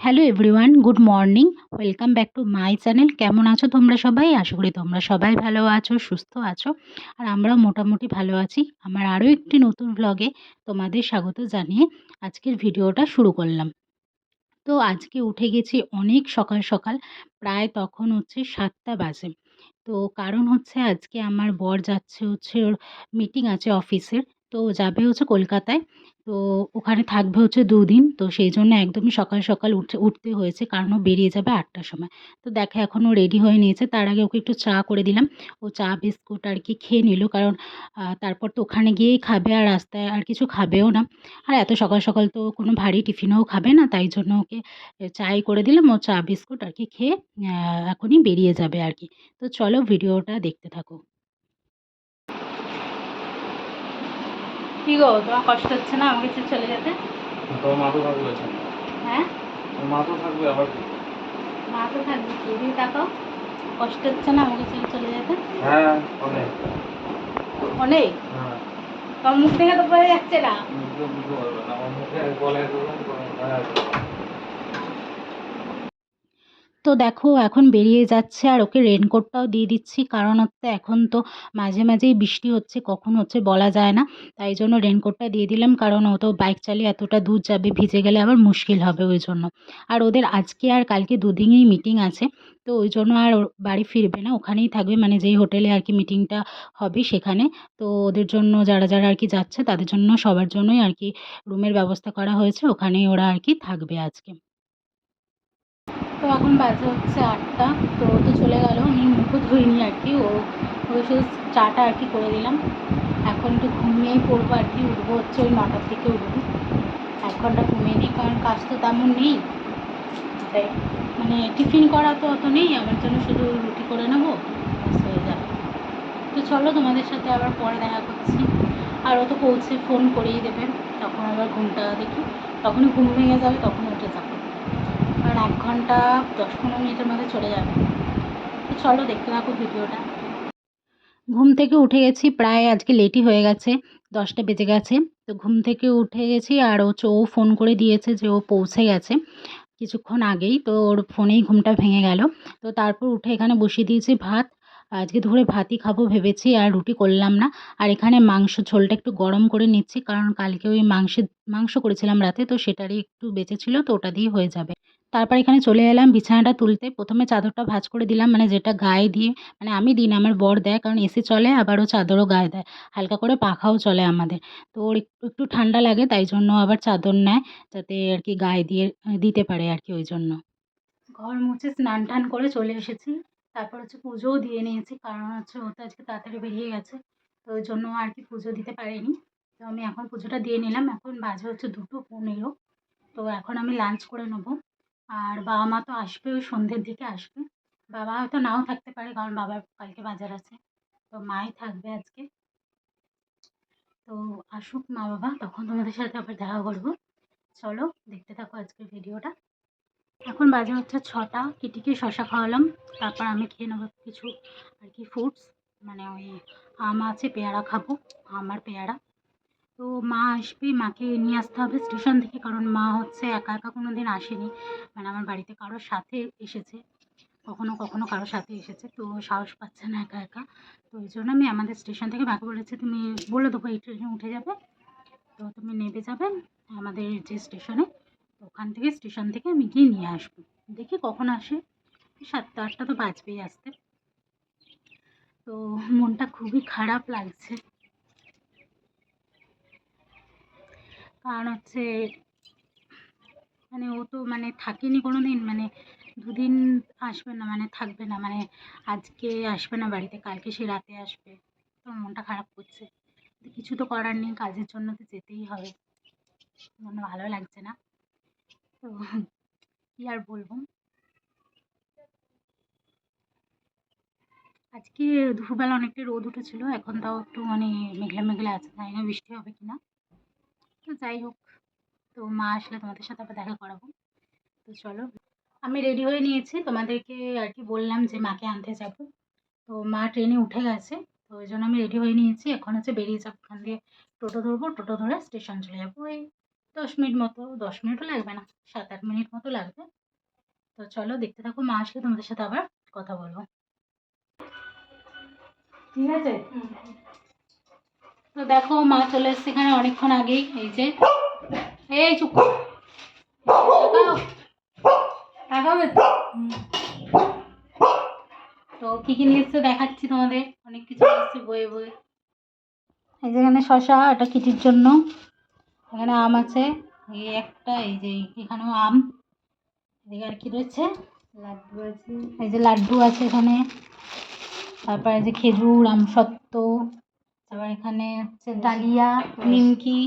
Hello everyone, good morning. Welcome back to my channel. কেমন আছো তোমরা সবাই? আশা করি তোমরা সবাই ভালো আছো, সুস্থ আছো। আর আমরাও মোটামুটি ভালো আছি। আমার আরও একটি নতুন ব্লগে তোমাদের স্বাগত জানিয়ে আজকের ভিডিওটা শুরু করলাম। তো আজকে উঠে গেছি অনেক সকাল সকাল, প্রায় তখন হচ্ছে 7টা বাজে। তো কারণ হচ্ছে আজকে আমার বর যাচ্ছে হচ্ছে ওর মিটিং আছে অফিসের। তো যাবে হচ্ছে কলকাতায়। তো ওখানে থাকবে হচ্ছে 2 দিন। তো সেই জন্য একদমই সকাল সকাল উঠতে হয়েছে, কারণ ও বেরিয়ে যাবে 8টার সময়। তো দেখো এখন ও রেডি হয়ে নিয়েছে। তার আগে ওকে একটু চা করে দিলাম। ও চা বিস্কুট আর কি খেয়ে নিল, কারণ তারপর তো ওখানে গিয়েই খাবে, আর রাস্তায় আর কিছু খাবেও না। আর এত সকাল সকাল তো কোনো ভারী টিফিনও খাবে না, তাই জন্য ওকে চাই করে দিলাম। ও চা বিস্কুট আর কি খেয়ে এখনই বেরিয়ে যাবে আর কি। তো চলো ভিডিওটা দেখতে থাকো। কি গো, তোমার কষ্ট হচ্ছে না আমাকে ছেড়ে চলে যেতে? তোমার মা তো থাকবে ওখানে। হ্যাঁ, তোমার মা তো থাকবে আবার কি? মা তো থাকবে, তুমি দেখো কষ্ট হচ্ছে না আমাকে ছেড়ে চলে যেতে? হ্যাঁ, অনেক। অনেক। হ্যাঁ, তোমার মুখ থেকে তো বোঝা যাচ্ছে না। বুঝতে বুঝতে পারবে না। আমার মুখে গলায় ধরলাম তো ভয় আসবে। তো দেখো এখন বেরিয়ে যাচ্ছে, আর ওকে রেনকোটটাও দিয়ে দিচ্ছি, কারণ হচ্ছে এখন তো মাঝে মাঝেই বৃষ্টি হচ্ছে, কখন হচ্ছে বলা যায় না। তাই জন্য রেনকোটটা দিয়ে দিলাম, কারণ ও তো বাইক চালিয়ে এতটা দূর যাবে, ভিজে গেলে আবার মুশকিল হবে ওই জন্য। আর ওদের আজকে আর কালকে দুদিনই মিটিং আছে। তো ওই জন্য আর বাড়ি ফিরবে না, ওখানেই থাকবে, মানে যেই হোটেলে আর কি মিটিংটা হবে সেখানে। তো ওদের জন্য যারা যারা আর কি যাচ্ছে তাদের জন্য সবার জন্যই আর কি রুমের ব্যবস্থা করা হয়েছে, ওখানেই ওরা আর কি থাকবে আজকে। তো এখন বাজে হচ্ছে 8টা। তো ও তো চলে গেল, আমি মুখও ধুইনি আর কি। ওকে শুধু চাটা আর কি করে দিলাম। এখন একটু ঘুমিয়েই পড়বো আর কি। উঠবো হচ্ছে ওই 9টার থেকে উঠবো। 1 ঘন্টা ঘুমিয়ে নিই, কারণ কাজ তো তেমন নেই। তাই মানে টিফিন করা তো অত নেই আমার জন্য, শুধু রুটি করে নেবো, ব্যাস হয়ে যাবে। তো চলো তোমাদের সাথে আবার পরে দেখা করছি। আর ও তো পৌঁছে ফোন করেই দেবে, তখন আবার ঘুমটা দেখি, তখনই ঘুম ভেঙে যাবে, তখন উঠে যাবো। কারণ 1 ঘন্টা 10-15 মিনিটের মধ্যে চলে যাবে। তো চলো দেখতে থাকো ভিডিওটা। ঘুম থেকে উঠে গেছি, প্রায় আজকে লেটই হয়ে গেছে, 10টা বেজে গেছে। তো ঘুম থেকে উঠে গেছি, আর হচ্ছে ও ফোন করে দিয়েছে যে ও পৌঁছে গেছে কিছুক্ষণ আগেই। তো ওর ফোনেই ঘুমটা ভেঙে গেল। তো তারপর উঠে এখানে বসিয়ে দিয়েছি ভাত। আজকে দুপুরে ভাতই খাবো ভেবেছি, আর রুটি করলাম না। আর এখানে মাংস ঝোলটা একটু গরম করে নিচ্ছি, কারণ কালকে ওই মাংস করেছিলাম রাতে, তো সেটারই একটু বেঁচে ছিল, তো ওটা দিয়ে হয়ে যাবে। তারপর এখানে চলে এলাম বিছানাটা তুলতে। প্রথমে চাদরটা ভাঁজ করে দিলাম, মানে যেটা গায়ে দিয়ে, মানে আমি দিই না, আমার বর দেয়, কারণ এসি চলে, আবারও চাদরও গায়ে দেয়, হালকা করে পাখাও চলে আমাদের। তো ওর একটু একটু ঠান্ডা লাগে, তাই জন্য আবার চাদর নেয়, যাতে আর কি গায়ে দিয়ে দিতে পারে আর কি, ওই জন্য। ঘর মুছে স্নান টান করে চলে এসেছি। তারপর হচ্ছে পুজোও দিয়ে নিয়েছি, কারণ হচ্ছে ও তো আজকে তাড়াতাড়ি বেরিয়ে গেছে, তো ওই জন্য আর কি পুজো দিতে পারিনি। তো আমি এখন পুজোটা দিয়ে নিলাম। এখন বাজে হচ্ছে 2:15। তো এখন আমি লাঞ্চ করে নেবো। আর বাবা মা তো আসবে ওই সন্ধ্যের দিকে আসবে। বাবা হয়তো নাও থাকতে পারে, কারণ বাবার কালকে বাজার আছে। তো মাই থাকবে আজকে। তো আসুক মা বাবা, তখন তোমাদের সাথে আবার দেখা করবো। চলো দেখতে থাকো আজকের ভিডিওটা। এখন বাজে হচ্ছে 6টা। কিটিকে শশা খাওয়ালাম। তারপর আমি খেয়ে নেবো কিছু আর কি ফ্রুটস, মানে ওই আম আছে, পেয়ারা খাবো, আম আর পেয়ারা। তো মা আসবে, মাকে নিয়ে আসতে হবে স্টেশন থেকে, কারণ মা হচ্ছে একা একা কোনো দিন আসেনি, মানে আমার বাড়িতে কারোর সাথে এসেছে, কখনো কখনো কারোর সাথে এসেছে, তো সাহস পাচ্ছে না একা একা। তো ওই জন্য আমি আমাদের স্টেশন থেকে মাকে বলেছি, তুমি বলে দেবো এই ট্রেনে উঠে যাবে, তো তুমি নেমে যাবে আমাদের যে স্টেশনে, ওখান থেকে স্টেশন থেকে আমি গিয়ে নিয়ে আসবো। দেখি কখন আসে, 7টা 8টা তো বাজবেই আসতে। তো মনটা খুবই খারাপ লাগছে, কারণ হচ্ছে মানে ও তো মানে থাকেনি কোনো দিন, মানে 2 দিন আসবে না, মানে থাকবে না, মানে আজকে আসবে না বাড়িতে, কালকে সে রাতে আসবে। তো মনটা খারাপ করছে, কিছু তো করার নেই, কাজের জন্য তো যেতেই হবে। মনে ভালো লাগছে না। তো কি আর বলবো। আজকে দুপুরবেলা অনেকটা রোদ উঠেছিল, এখন তাও একটু মানে মেঘলা মেঘলা আছে, জানি না বৃষ্টি হবে কিনা। তো যাই হোক, তো মা আসলে তোমাদের সাথে আবার দেখা করাবো। তো চলো, আমি রেডি হয়ে নিয়েছি, তোমাদেরকে আর কি বললাম যে মাকে আনতে যাব। তো মা ট্রেনে উঠে গেছে, তো ওই জন্য আমি রেডি হয়ে নিয়েছি। এখন হচ্ছে বেরিয়ে যাবো, ওখান দিয়ে টোটো ধরবো, টোটো ধরে স্টেশন চলে যাবো। ওই 10 মিনিট মতো, 10 মিনিটও লাগবে না, 7-8 মিনিট মতো লাগবে। তো চলো দেখতে থাকো, মা আসলে তোমাদের সাথে আবার কথা বলবো। ঠিক আছে। তো দেখো মা চলে এসছে এখানে অনেকক্ষণ আগেই। এই যে, এই চুপ কর। তাকাও, তাকাবে তো? তো কি কি নিয়ে এসছে দেখাচ্ছি তোমাদের, অনেক কিছু নিয়ে এসছে বয়ে বয়ে। এই যে এখানে শশা, এটা কিটির জন্য। এখানে আম আছে, এই একটা, এই যে এখানেও আম। এদিকে আর কি রয়েছে, লাড্ডু আছে, এই যে লাড্ডু আছে এখানে। তারপর এই যে খেজুর, আমসত্ত্ব। তারপর এখানে হচ্ছে ডালিয়া, নিমকি,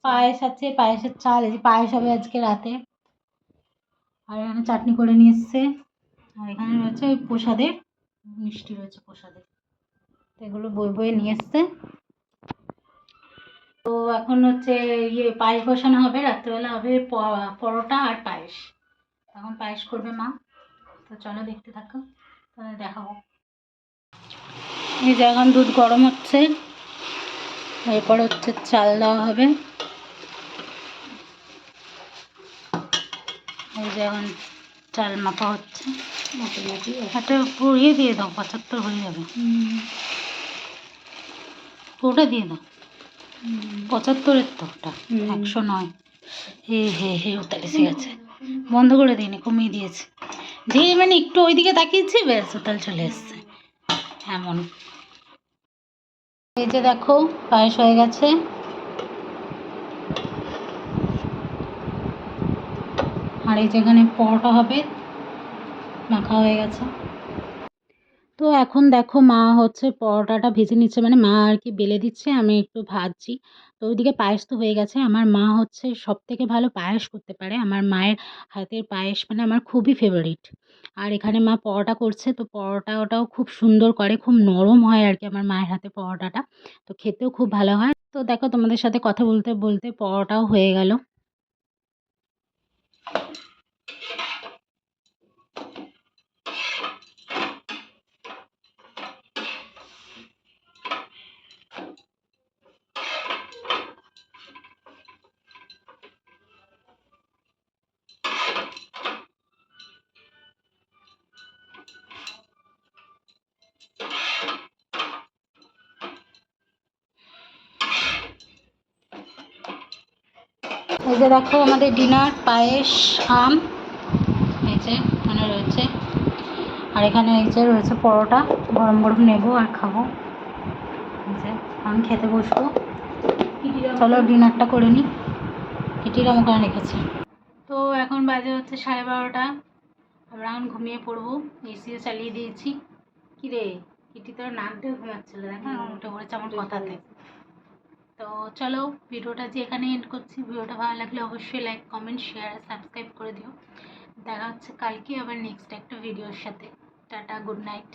পায়েস আছে, পায়েসের চাল। এই যে পায়েস হবে আজকে রাতে। আর এখানে চাটনি করে নিয়ে এসছে। আর এখানে রয়েছে ওই প্রসাদের মিষ্টি, রয়েছে প্রসাদের। তো এগুলো বই বয়ে নিয়ে এসছে। তো এখন হচ্ছে পায়েস বসানো হবে, রাত্রেবেলা হবে পরোটা আর পায়েস। এখন পায়েস করবে মা। তো চলো দেখতে থাকো, তাহলে দেখাবো। এই যে এখন দুধ গরম হচ্ছে, এরপর হচ্ছে চাল দেওয়া হবে। এই যে এখন চাল মাপা হচ্ছে। একটা পুড়িয়ে দিয়ে দাও, 75 হয়ে যাবে। ওটা দিয়ে দাও, 75-এর তো ওটা, 100 নয়। হে ওটা এসে গেছে, বন্ধ করে দিইনি, কমিয়ে দিয়েছে। যে মানে একটু ওইদিকে তাকিয়েছি, ব্যাস ওটাল চলে এসছে এমন। এই যে দেখো পায়েস হয়ে গেছে। আর এই যেখানে পরোটা হবে, মাখা হয়ে গেছে। তো এখন দেখো মা হচ্ছে পরোটাটা ভেজে নিচ্ছে, মানে মা আর কি বেলে দিচ্ছে, আমি একটু ভাজছি। তো ওইদিকে পায়েস তো হয়ে গেছে। আমার মা হচ্ছে সব থেকে ভালো পায়েস করতে পারে, আমার মায়ের হাতের পায়েস মানে আমার খুবই ফেভারিট। আর এখানে মা পরোটা করছে, তো পরোটাটাও খুব সুন্দর করে, খুব নরম হয় আর কি আমার মায়ের হাতে পরোটাটা। তো খেতেও খুব ভালো হয়। তো দেখো তোমাদের সাথে কথা বলতে বলতে পরোটাও হয়ে গেল। এই যে দেখো আমাদের ডিনার, পায়েস, আম, এই যে এখানে রয়েছে। আর এখানে এই যে রয়েছে পরোটা, গরম গরম নেবো আর খাবো। এই যে আমি খেতে বসবো। চলো ডিনারটা করে নিই। কিটিরাম ওখানে রেখেছি। তো এখন বাজে হচ্ছে 12:30। আমরা এখন ঘুমিয়ে পড়বো, এসিও চালিয়ে দিয়েছি। কিরে কিটি তোর নাক দিয়ে ঘুমাচ্ছিল, দেখা উঠে পড়েছে আমার কথাতে। তো চলো ভিডিওটা যে এখানে এন্ড করছি। ভিডিওটা ভালো লাগলে অবশ্যই লাইক, কমেন্ট, শেয়ার আর সাবস্ক্রাইব করে দিও। দেখা হচ্ছে কালকে আবার নেক্সট একটা ভিডিওর সাথে। Tata, good night.